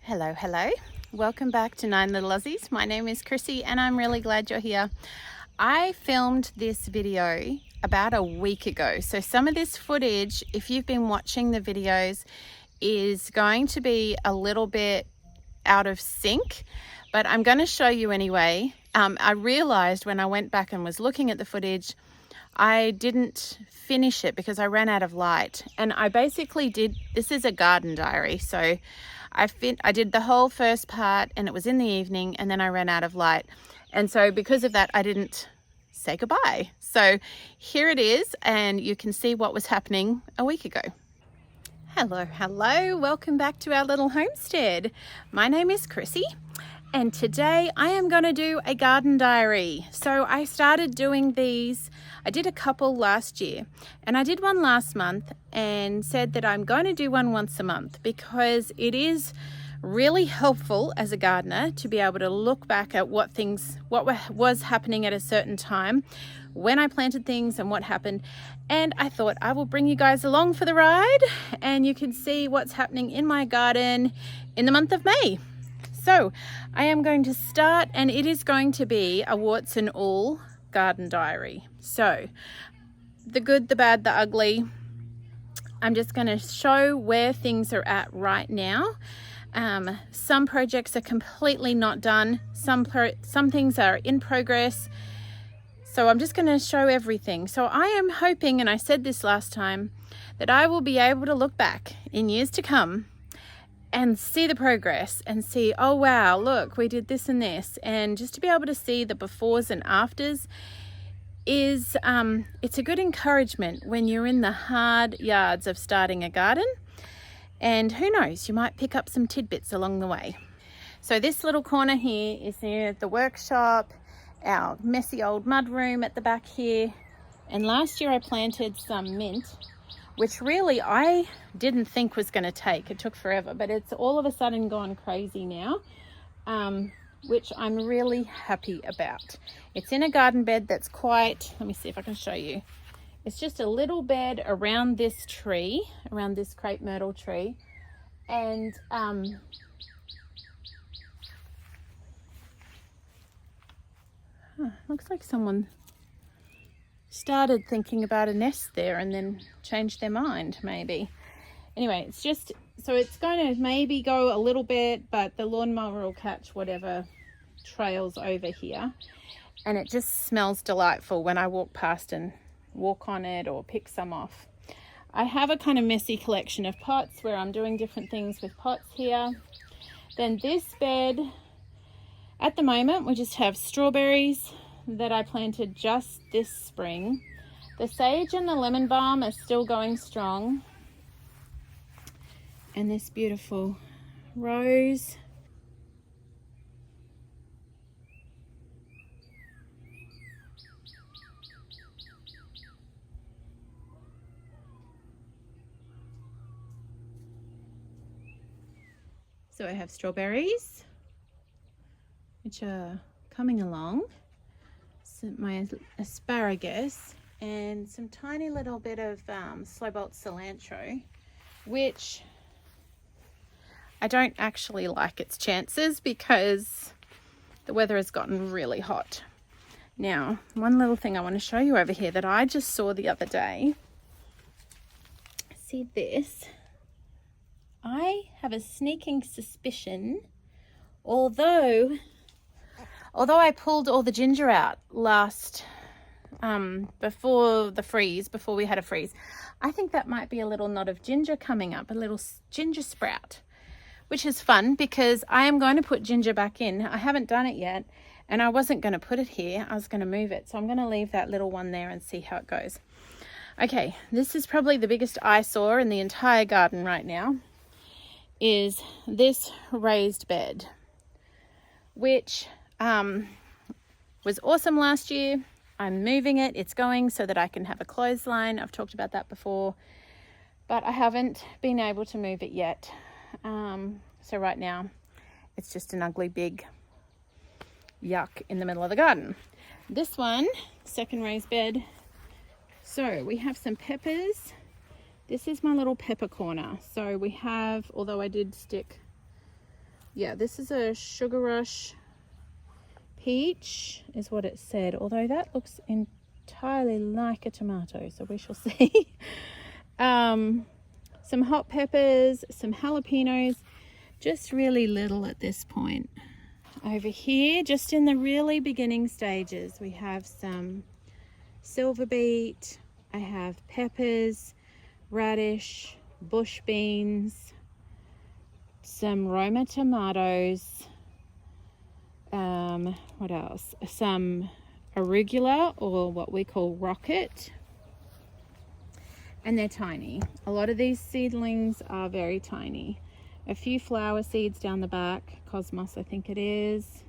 Hello. Welcome back to Nine Little Aussies. My name is Chrissy and I'm really glad you're here. I filmed this video about a week ago. So some of this footage, if you've been watching the videos, is going to be a little bit out of sync, but I'm going to show you anyway. I realized when I went back and was looking at the footage, I didn't finish it because I ran out of light. And I basically did, this is a garden diary. So I did the whole first part and it was in the evening and then I ran out of light. And so because of that, I didn't say goodbye. So here it is and you can see what was happening a week ago. Hello. Welcome back to our little homestead. My name is Chrissy. And today I am going to do a garden diary. So I started doing these, I did a couple last year and I did one last month and said that I'm going to do one once a month because it is really helpful as a gardener to be able to look back at what was happening at a certain time, when I planted things and what happened. And I thought I will bring you guys along for the ride and you can see what's happening in my garden in the month of May. So I am going to start and it is going to be a warts and all garden diary. So the good, the bad, the ugly. I'm just going to show where things are at right now. Some projects are completely not done. Some things are in progress. So I'm just going to show everything. So I am hoping, and I said this last time, that I will be able to look back in years to come and see the progress and see, oh wow, look, we did this and this. And just to be able to see the befores and afters is, it's a good encouragement when you're in the hard yards of starting a garden. And who knows, you might pick up some tidbits along the way. So this little corner here is near the workshop, our messy old mud room at the back here. And last year I planted some mint, which really I didn't think was going to take. It took forever, but it's all of a sudden gone crazy now, which I'm really happy about. It's in a garden bed that's quite, let me see if I can show you. It's just a little bed around this tree, around this crepe myrtle tree. And looks like someone started thinking about a nest there and then changed their mind maybe. Anyway, it's just, so it's going to maybe go a little bit, but the lawnmower will catch whatever trails over here. And it just smells delightful when I walk past and walk on it or pick some off. I have a kind of messy collection of pots where I'm doing different things with pots here. Then this bed, at the moment, we just have strawberries that I planted just this spring. The sage and the lemon balm are still going strong. And this beautiful rose. So I have strawberries, which are coming along. My asparagus and some tiny little bit of slow bolt cilantro, which I don't actually like its chances because the weather has gotten really hot. Now, one little thing I want to show you over here that I just saw the other day. See this? I have a sneaking suspicion, although I pulled all the ginger out last, before we had a freeze, I think that might be a little knot of ginger coming up, a little ginger sprout, which is fun because I am going to put ginger back in. I haven't done it yet and I wasn't going to put it here. I was going to move it. So I'm going to leave that little one there and see how it goes. Okay, this is probably the biggest eyesore in the entire garden right now, is this raised bed, which was awesome last year. I'm moving it. It's going so that I can have a clothesline. I've talked about that before, but I haven't been able to move it yet. So right now it's just an ugly big yuck in the middle of the garden. This one, second raised bed. So we have some peppers. This is my little pepper corner. So we have, although I did stick Yeah, this is a Sugar Rush peach is what it said, although that looks entirely like a tomato, so we shall see. Some hot peppers, some jalapenos, just really little at this point. Over here, just in the really beginning stages, we have some silver beet, I have peppers, radish, bush beans, some Roma tomatoes, what else? Some arugula, or what we call rocket, and they're tiny. A lot of these seedlings are very tiny. A few flower seeds down the back, cosmos I think it is.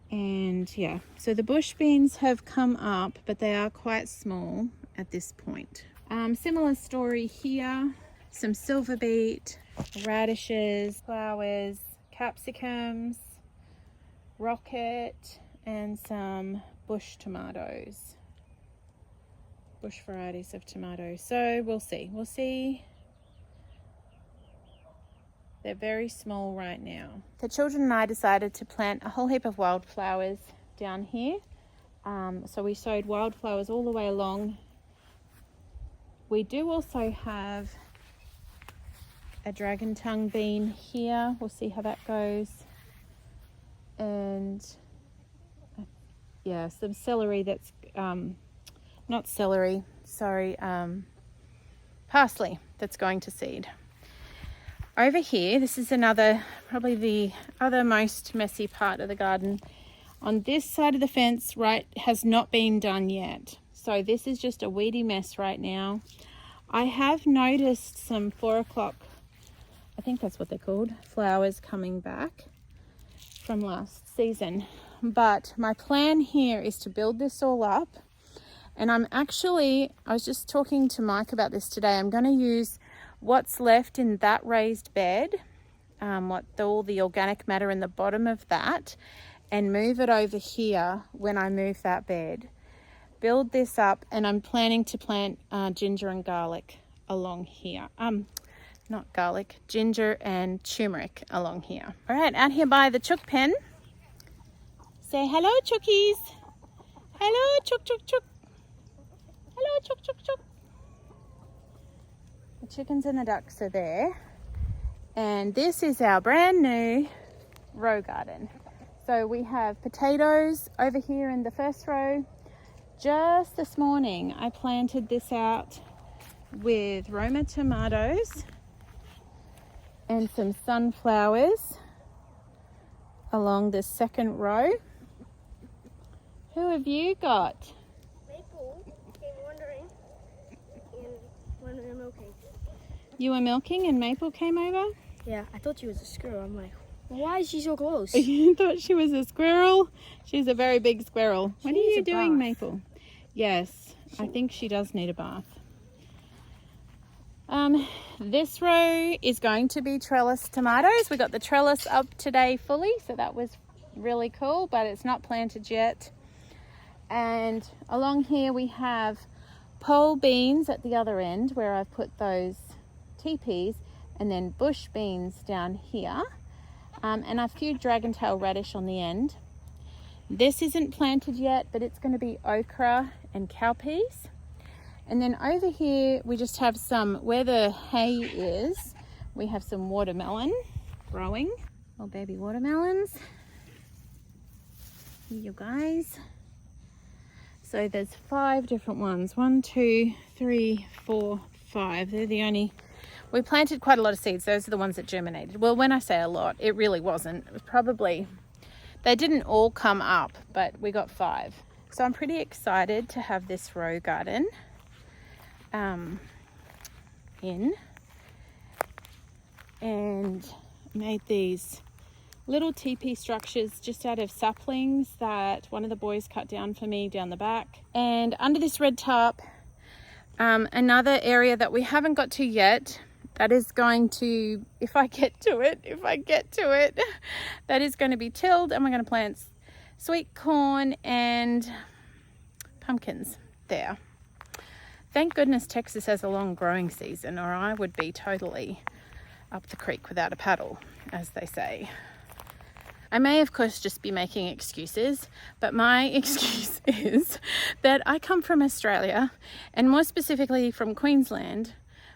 And yeah, so the bush beans have come up, but they are quite small at this point. Similar story here. Some silver beet, radishes, flowers, capsicums, rocket, and some bush tomatoes. Bush varieties of tomatoes. So we'll see. They're very small right now. The children and I decided to plant a whole heap of wildflowers down here. So we sowed wildflowers all the way along. We do also have a dragon tongue bean here. We'll see how that goes. And yeah, some celery that's, not celery, sorry, parsley that's going to seed. Over here, this is another, probably the other most messy part of the garden. On this side of the fence, right, has not been done yet. So this is just a weedy mess right now. I have noticed some 4 o'clock, I think that's what they're called, flowers coming back from last season. But my plan here is to build this all up. And I was just talking to Mike about this today. I'm going to use what's left in that raised bed, all the organic matter in the bottom of that, and move it over here when I move that bed. Build this up, and I'm planning to plant ginger and garlic along here. Not garlic, ginger and turmeric along here. All right, out here by the chook pen. Say hello, chookies. Hello, chook, chook, chook. Hello, chook, chook, chook. The chickens and the ducks are there. And this is our brand new row garden. So we have potatoes over here in the first row. Just this morning, I planted this out with Roma tomatoes and some sunflowers along the second row. Who have you got? Maple came wandering and when we were milking. You were milking and Maple came over? Yeah, I thought she was a squirrel. I'm like, why is she so close? You thought she was a squirrel? She's a very big squirrel. What are you doing, Maple? Yes, I think she does need a bath. This row is going to be trellis tomatoes. We got the trellis up today fully, so that was really cool, but it's not planted yet. And along here we have pole beans at the other end where I've put those teepees, and then bush beans down here, and a few dragon tail radish on the end. This isn't planted yet, but it's going to be okra and cowpeas. And then over here we just have some, where the hay is, we have some watermelon growing. Little baby watermelons. Here you guys. So there's 5 different ones. 1, 2, 3, 4, 5. They're the only... We planted quite a lot of seeds. Those are the ones that germinated. Well, when I say a lot, it really wasn't. It was probably... They didn't all come up, but we got 5. So I'm pretty excited to have this row garden in. And made these little teepee structures just out of saplings that one of the boys cut down for me down the back. And under this red tarp, another area that we haven't got to yet, that is going to, if I get to it, that is going to be tilled, and we're going to plant sweet corn and pumpkins there. Thank goodness Texas has a long growing season, or I would be totally up the creek without a paddle. as they say. I may, of course, just be making excuses, but my excuse is that I come from Australia, and more specifically from Queensland,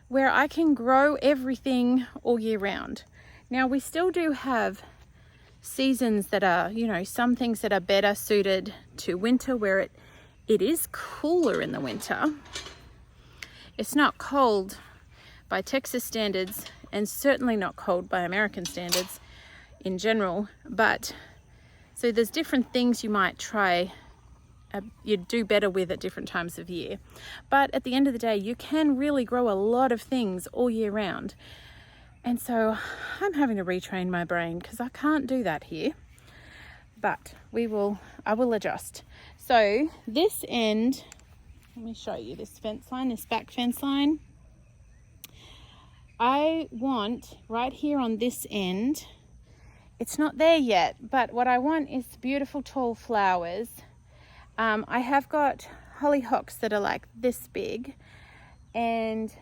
where I can grow everything all year round. Now, we still do have seasons that are, you know, some things that are better suited to winter, where it is cooler in the winter. It's not cold by Texas standards, and certainly not cold by American standards in general, but so there's different things you might try, you'd do better with at different times of year. But at the end of the day, you can really grow a lot of things all year round. And so I'm having to retrain my brain because I can't do that here. But I will adjust. So this end, let me show you this fence line, this back fence line. I want right here on this end, it's not there yet, but what I want is beautiful tall flowers. I have got hollyhocks that are like this big, and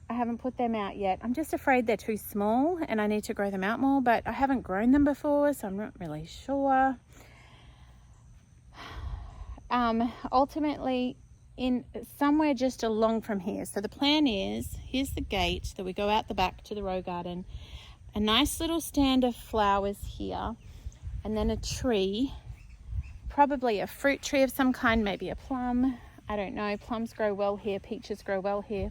I haven't put them out yet. I'm just afraid they're too small and I need to grow them out more, but I haven't grown them before, so I'm not really sure. Ultimately, in somewhere just along from here. So the plan is, here's the gate that we go out the back to the row garden. A nice little stand of flowers here, and then a tree, probably a fruit tree of some kind, maybe a plum. I don't know. Plums grow well here. Peaches grow well here.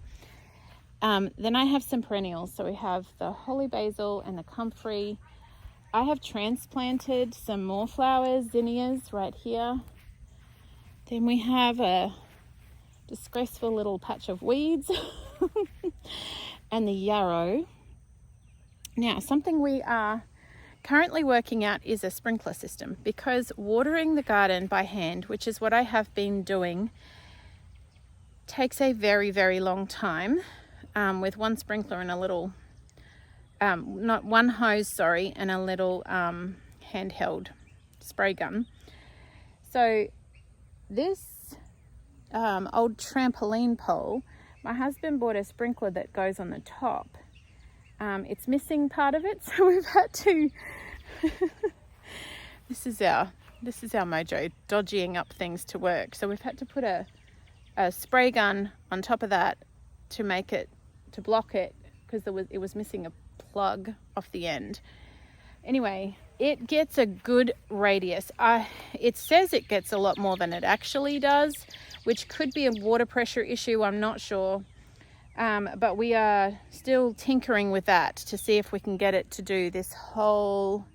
Then I have some perennials. So we have the holly basil and the comfrey. I have transplanted some more flowers, zinnias, right here. Then we have a disgraceful little patch of weeds and the yarrow. Now, something we are currently working out is a sprinkler system, because watering the garden by hand, which is what I have been doing, takes a very, very long time, with one sprinkler and a little, not one hose, sorry, and a little handheld spray gun. So this old trampoline pole, my husband bought a sprinkler that goes on the top. It's missing part of it, so we've had to this is our mojo, dodgying up things to work. So we've had to put a spray gun on top of that to block it, because it was missing a plug off the end. Anyway, it gets a good radius. It says it gets a lot more than it actually does, which could be a water pressure issue, I'm not sure. But we are still tinkering with that to see if we can get it to do this whole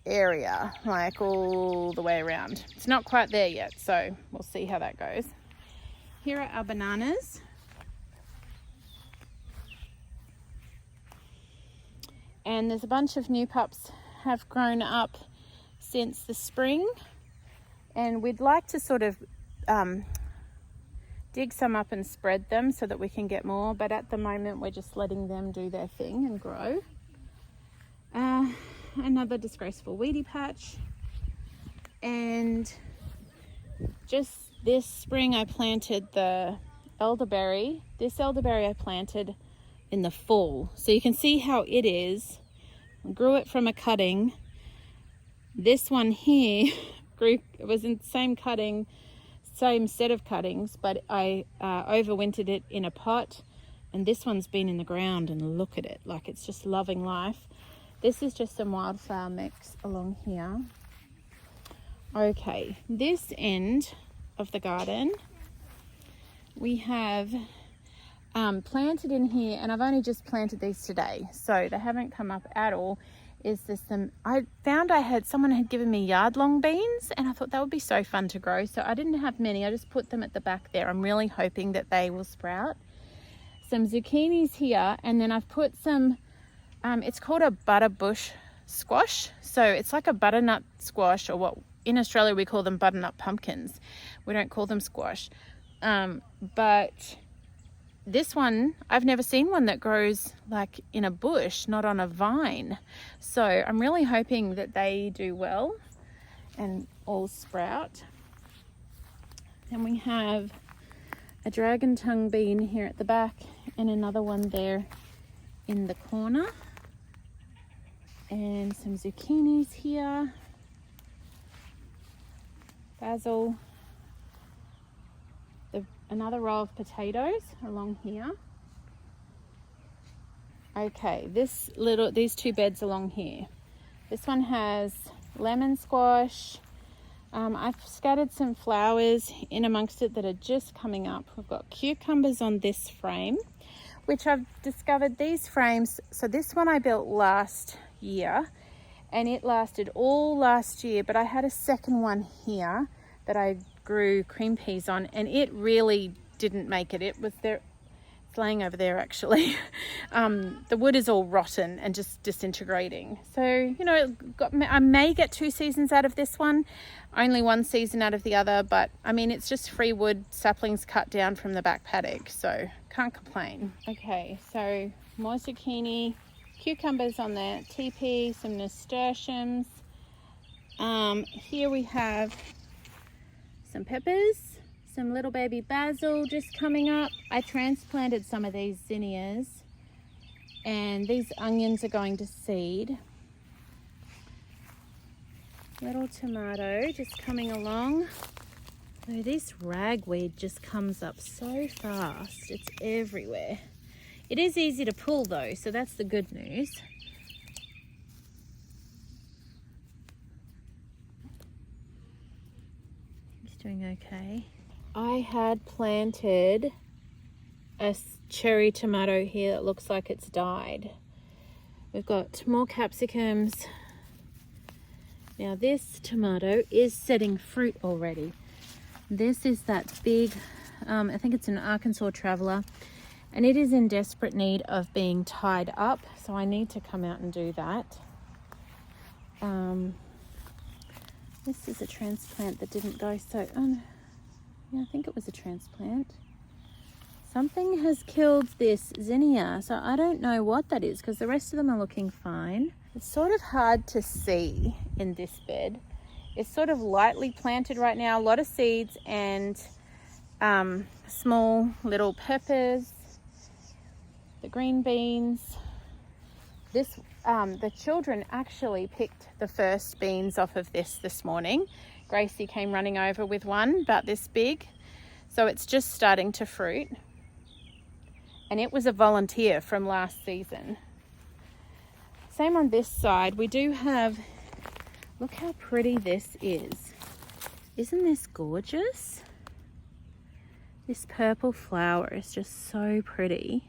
area, like all the way around. It's not quite there yet, so we'll see how that goes. Here are our bananas. And there's a bunch of new pups have grown up since the spring, and we'd like to sort of dig some up and spread them so that we can get more, but at the moment we're just letting them do their thing and grow. Another disgraceful weedy patch. And just this spring I planted the elderberry. This elderberry I planted in the fall, so you can see how it is. I grew it from a cutting. This one here it was in the same cutting, same set of cuttings, but I overwintered it in a pot, and this one's been in the ground, and look at it, like it's just loving life. This is just some wildflower mix along here. Okay, this end of the garden we have planted in here, and I've only just planted these today, so they haven't come up at all. I found someone had given me yard-long beans, and I thought that would be so fun to grow. So I didn't have many. I just put them at the back there. I'm really hoping that they will sprout. Some zucchinis here, and then I've put some, it's called a butterbush squash. So it's like a butternut squash, or what in Australia we call them butternut pumpkins. We don't call them squash. But this one, I've never seen one that grows like in a bush, not on a vine. So I'm really hoping that they do well and all sprout. Then we have a dragon tongue bean here at the back, and another one there in the corner. And some zucchinis here. Basil. Another row of potatoes along here. Okay, these two beds along here. This one has lemon squash. I've scattered some flowers in amongst it that are just coming up. We've got cucumbers on this frame, which I've discovered these frames. So this one I built last year and it lasted all last year, but I had a second one here that I grew cream peas on and it really didn't make it. It was there. It's laying over there actually. The wood is all rotten and just disintegrating. So, you know, I may get 2 seasons out of this one, only 1 season out of the other, but I mean, it's just free wood saplings cut down from the back paddock, so can't complain. Okay, so more zucchini, cucumbers on there, TP, some nasturtiums. Here we have some peppers, some little baby basil just coming up. I transplanted some of these zinnias and these onions are going to seed. Little tomato just coming along. Oh, this ragweed just comes up so fast. It's everywhere. It is easy to pull though, so that's the good news. He's doing okay. I had planted a cherry tomato here that looks like it's died. We've got more capsicums. Now this tomato is setting fruit already. This is that big, I think it's an Arkansas Traveler, and it is in desperate need of being tied up, so I need to come out and do that. This is a transplant that didn't go so... yeah, I think it was a transplant. Something has killed this zinnia, so I don't know what that is because the rest of them are looking fine. It's sort of hard to see in this bed. It's sort of lightly planted right now, a lot of seeds and small little peppers, the green beans. The children actually picked the first beans off of this morning. Gracie came running over with one about this big. So it's just starting to fruit. And it was a volunteer from last season. Same on this side. We do have, look how pretty this is. Isn't this gorgeous? This purple flower is just so pretty.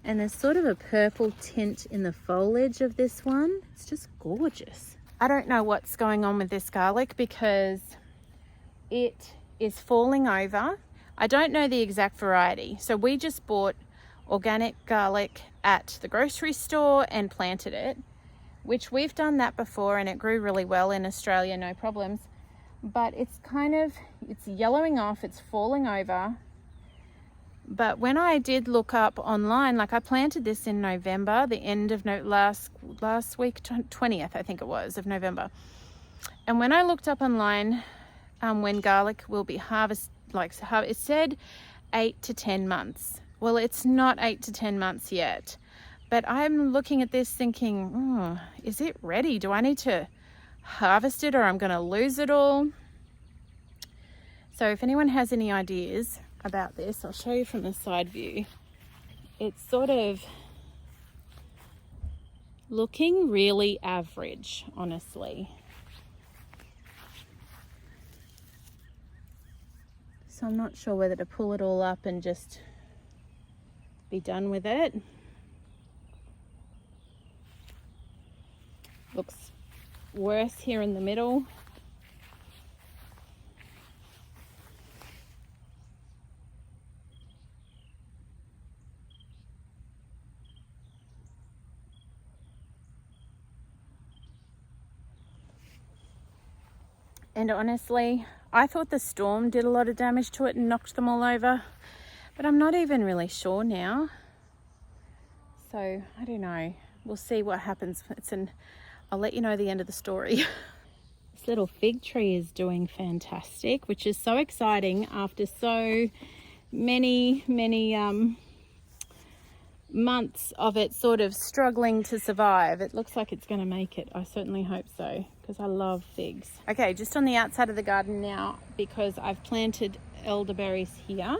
And there's sort of a purple tint in the foliage of this one. It's just gorgeous. I don't know what's going on with this garlic because it is falling over. I don't know the exact variety. So we just bought organic garlic at the grocery store and planted it, which we've done that before and it grew really well in Australia, no problems. But it's it's yellowing off, it's falling over. But when I did look up online, like I planted this in November, the end of last week, 20th, I think it was, of November. And when I looked up online, when garlic will be harvested, it said 8 to 10 months. Well, it's not 8 to 10 months yet, but I'm looking at this thinking, oh, is it ready? Do I need to harvest it or I'm going to lose it all? So if anyone has any ideas about this, I'll show you from the side view. It's sort of looking really average, honestly. So I'm not sure whether to pull it all up and just be done with it. Looks worse here in the middle. And honestly, I thought the storm did a lot of damage to it and knocked them all over, but I'm not even really sure now. So I don't know. We'll see what happens. I'll let you know the end of the story. This little fig tree is doing fantastic, which is so exciting after so many months of it sort of struggling to survive. It looks like it's going to make it. I certainly hope so, because I love figs. Okay, just on the outside of the garden now, because I've planted elderberries here.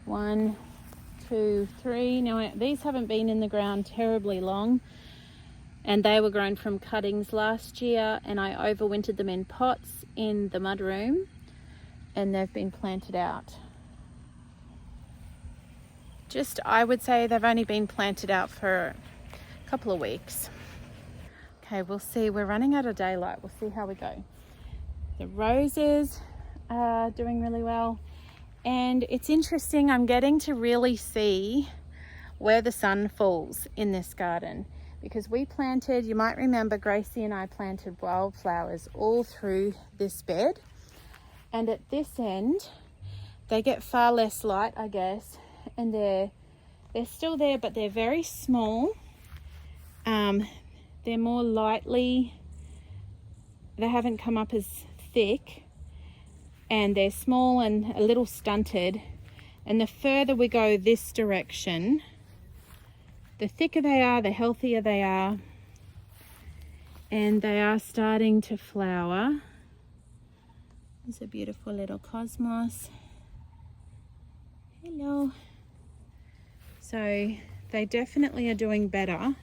1, 2, 3. Now these haven't been in the ground terribly long, and they were grown from cuttings last year, and I overwintered them in pots in the mudroom, and they've been planted out. I would say they've only been planted out for a couple of weeks. Okay, we'll see. We're running out of daylight. We'll see how we go. The roses are doing really well. And it's interesting, I'm getting to really see where the sun falls in this garden, because we planted, you might remember Gracie and I planted wildflowers all through this bed. And at this end, they get far less light, I guess. And they're still there, but they're very small. They're more lightly, they haven't come up as thick, and they're small and a little stunted. And the further we go this direction, the thicker they are, the healthier they are, and they are starting to flower. There's a beautiful little cosmos. Hello. So they definitely are doing better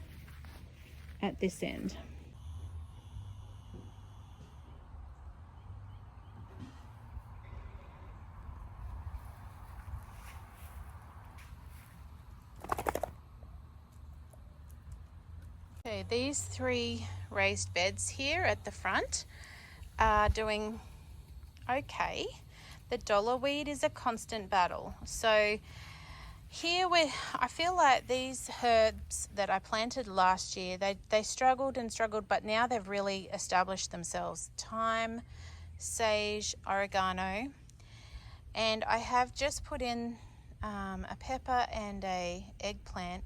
at this end. Okay, these 3 raised beds here at the front are doing okay. The dollar weed is a constant battle. So here I feel like these herbs that I planted last year, they struggled and struggled, but now they've really established themselves. Thyme, sage, oregano, and I have just put in a pepper and a eggplant,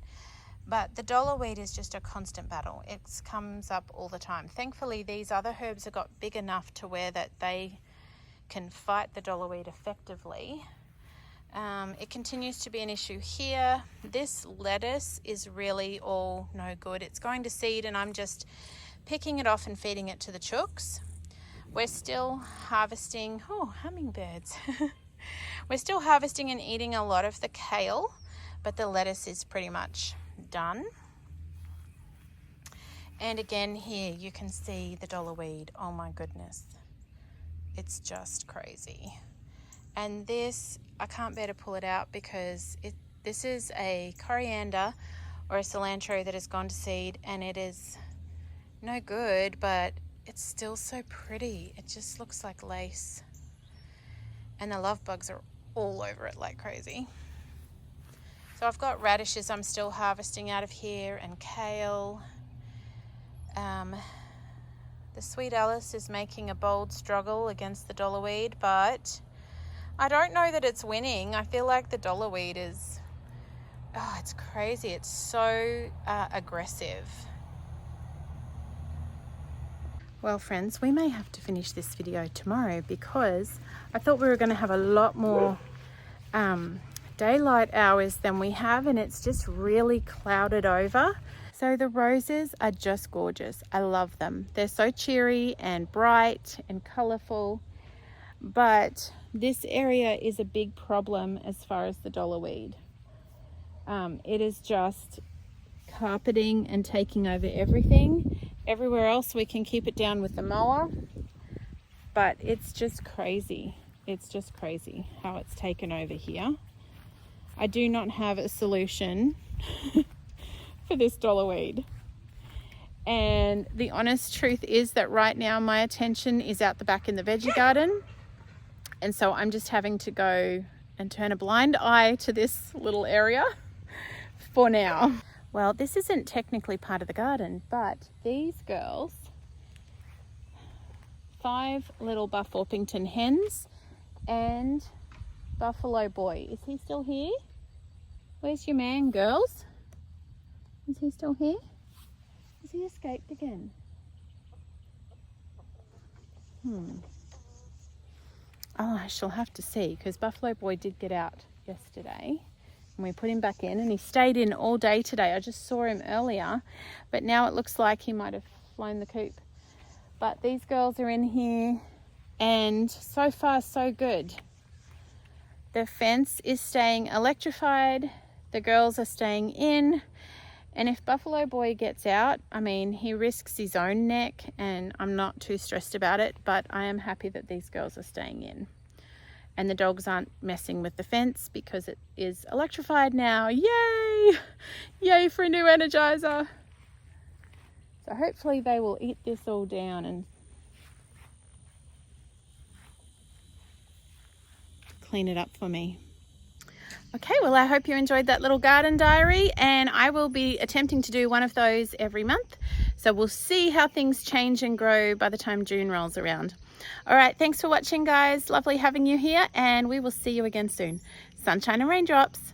but the dollar weed is just a constant battle. It comes up all the time. Thankfully, these other herbs have got big enough to where that they can fight the dollar weed effectively. It continues to be an issue here. This lettuce is really all no good. It's going to seed, and I'm just picking it off and feeding it to the chooks. We're still harvesting, hummingbirds. We're still harvesting and eating a lot of the kale, but the lettuce is pretty much done. And again here you can see the dollar weed. Oh my goodness, it's just crazy. And this, I can't bear to pull it out because this is a coriander or a cilantro that has gone to seed, and it is no good, but it's still so pretty. It just looks like lace, and the love bugs are all over it like crazy. So I've got radishes I'm still harvesting out of here, and kale. The sweet Alice is making a bold struggle against the dollar weed, but I don't know that it's winning. I feel like the dollar weed is, it's crazy. It's so aggressive. Well, friends, we may have to finish this video tomorrow because I thought we were going to have a lot more daylight hours than we have, and it's just really clouded over. So the roses are just gorgeous. I love them. They're so cheery and bright and colorful, but this area is a big problem as far as the dollar weed. It is just carpeting and taking over everything. Everywhere else we can keep it down with the mower, but it's just crazy. It's just crazy how it's taken over here. I do not have a solution for this dollar weed. And the honest truth is that right now my attention is out the back in the veggie garden. And so I'm just having to go and turn a blind eye to this little area for now. Well, this isn't technically part of the garden, but these girls, 5 little Buff Orpington hens and Buffalo Boy. Is he still here? Where's your man, girls? Is he still here? Has he escaped again? Oh, I shall have to see, because Buffalo Boy did get out yesterday and we put him back in, and he stayed in all day today. I just saw him earlier, but now it looks like he might have flown the coop. But these girls are in here, and so far so good. The fence is staying electrified, the girls are staying in, and if Buffalo Boy gets out, I mean, he risks his own neck, and I'm not too stressed about it, but I am happy that these girls are staying in. And the dogs aren't messing with the fence because it is electrified now. Yay! Yay for a new energizer. So hopefully they will eat this all down and clean it up for me. Okay, well, I hope you enjoyed that little garden diary, and I will be attempting to do one of those every month. So we'll see how things change and grow by the time June rolls around. All right, thanks for watching, guys. Lovely having you here, and we will see you again soon. Sunshine and raindrops.